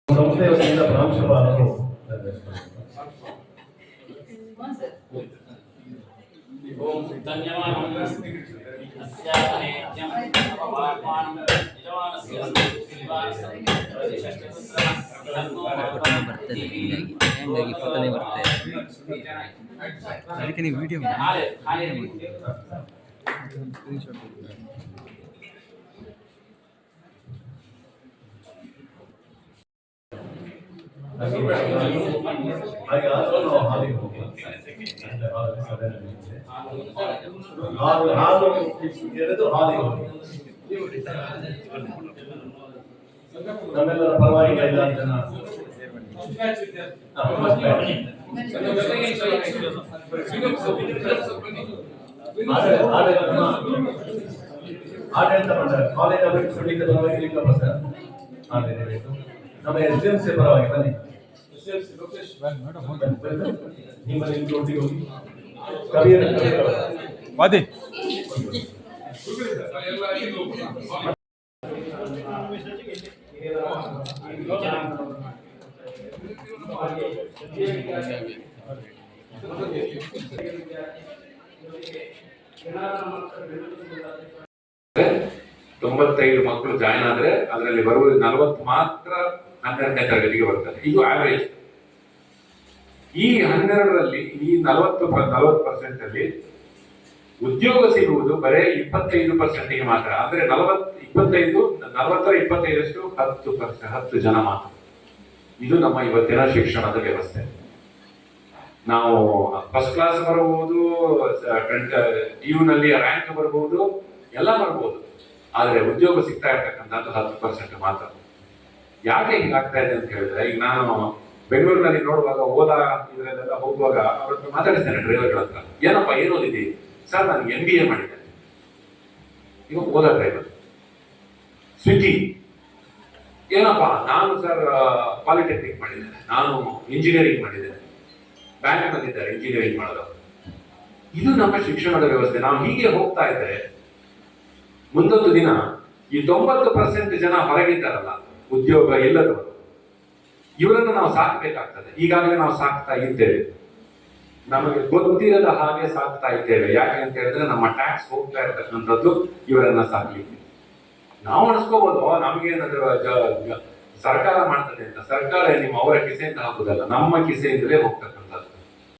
ಸಂಸ್ಥೆಯ ವತಿಯಿಂದ ಪ್ರಾಂಶುಪಾಲರು ಫೋಟೋನೇ ಬರ್ತದೆ ಅದಕ್ಕೆ ನೀವು ವಿಡಿಯೋ ಹಾಗೆ ಆದರೂ ನಾವು ಹಾಲಿಗೆ ಹೋಗಿ ಹಾಲು ಎರೆದು ಹಾಲಿಗೆ ಹೋಗಿ ನಮ್ಮೆಲ್ಲರ ಪರವಾಗಿ 5 ಜನ ಆಡಳಿತ ಮಂಡಳಿ ಕಾಲೇಜ್ ಅಭಿವೃದ್ಧಿ ಸಮಿತಿ ಪರವಾಗಿ ಲಿಂಗಪ್ಪ ಸರ್ ನಮ್ಮ SDMC ಪರವಾಗಿ ಬನ್ನಿ ನಿಮ್ಮಲ್ಲಿ ಒಟ್ಟಿಗೆ ಹೋಗಿ ಕವಿಯರ ವಾದಿ ತೊಂಬತ್ತೈದು ಮಕ್ಕಳು ಜಾಯಿನ್ ಆದ್ರೆ ಅದರಲ್ಲಿ ಬರುವುದು 40 ಮಾತ್ರ 12ನೇ ತರಗತಿಗೆ ಬರ್ತದೆ. ಇದು ಆವರೇಜ್. ಈ 12ರಲ್ಲಿ ಈ 40% ಅಲ್ಲಿ ಉದ್ಯೋಗ ಸಿಗುವುದು ಬರೇ 25%ಗೆ ಮಾತ್ರ. ಅಂದ್ರೆ 40-25 10% ಜನ ಮಾತ್ರ. ಇದು ನಮ್ಮ ಇವತ್ತಿನ ಶಿಕ್ಷಣದ ವ್ಯವಸ್ಥೆ. ನಾವು ಫಸ್ಟ್ ಕ್ಲಾಸ್ ಬರಬಹುದು, ನಲ್ಲಿ ರ್ಯಾಂಕ್ ಬರಬಹುದು, ಎಲ್ಲ ಬರಬಹುದು, ಆದ್ರೆ ಉದ್ಯೋಗ ಸಿಗ್ತಾ ಇರ್ತಕ್ಕಂಥದ್ದು 10% ಮಾತ್ರ. ಯಾಕೆ ಹೀಗಾಗ್ತಾ ಇದೆ ಅಂತ ಹೇಳಿದ್ರೆ, ಈಗ ನಾನು ಬೆಂಗಳೂರಿನಲ್ಲಿ ನೋಡುವಾಗ ಓಲಾ ಇದರಲ್ಲೆಲ್ಲ ಹೋಗುವಾಗ ಅವ್ರ ಹತ್ರ ಮಾತಾಡಿಸ್ತೇನೆ, ಡ್ರೈವರ್ಗಳ ಹತ್ರ. ಏನಪ್ಪ ಏನು ಓದಿದ್ದೀವಿ ಸರ್? ನಾನು MBA ಮಾಡಿದ್ದೇನೆ. ಈಗ ಓಲಾ ಡ್ರೈವರ್. ಸ್ವಿಗ್ಗಿ ಏನಪ್ಪಾ? ನಾನು ಸರ್ ಪಾಲಿಟೆಕ್ನಿಕ್ ಮಾಡಿದ್ದೇನೆ, ನಾನು ಇಂಜಿನಿಯರಿಂಗ್ ಮಾಡಿದ್ದೇನೆ. ಬ್ಯಾಂಕ್ ಬಂದಿದ್ದಾರೆ ಇಂಜಿನಿಯರಿಂಗ್ ಮಾಡೋದು. ಇದು ನಮ್ಮ ಶಿಕ್ಷಣದ ವ್ಯವಸ್ಥೆ. ನಾವು ಹೀಗೆ ಹೋಗ್ತಾ ಇದ್ರೆ ಮುಂದೊಂದು ದಿನ ಈ 90% ಜನ ಹೊರಗಿದ್ದಾರಲ್ಲ, ಉದ್ಯೋಗ ಇಲ್ಲದವರು, ಇವರನ್ನು ನಾವು ಸಾಕಬೇಕಾಗ್ತದೆ. ಈಗಾಗಲೇ ನಾವು ಸಾಕ್ತಾ ಇದ್ದೇವೆ, ನಮಗೆ ಗೊತ್ತಿರದ ಹಾಗೆ ಸಾಕ್ತಾ ಇದ್ದೇವೆ. ಯಾಕೆ ಅಂತ ಹೇಳಿದ್ರೆ ನಮ್ಮ ಟ್ಯಾಕ್ಸ್ ಹೋಗ್ತಾ ಇರ್ತಕ್ಕಂಥದ್ದು ಇವರನ್ನ ಸಾಕ್ಲಿಕ್ಕೆ. ನಾವು ಅನಿಸ್ಕೋಬಹುದು ನಮ್ಗೇನಾದ್ರೂ ಸರ್ಕಾರ ಮಾಡ್ತದೆ ಅಂತ. ಸರ್ಕಾರ ನಿಮ್ಮ ಅವರ ಕಿಸೆಯಿಂದ ಹಾಕುದಲ್ಲ, ನಮ್ಮ ಕಿಸೆಯಿಂದಲೇ ಹೋಗ್ತಕ್ಕಂಥ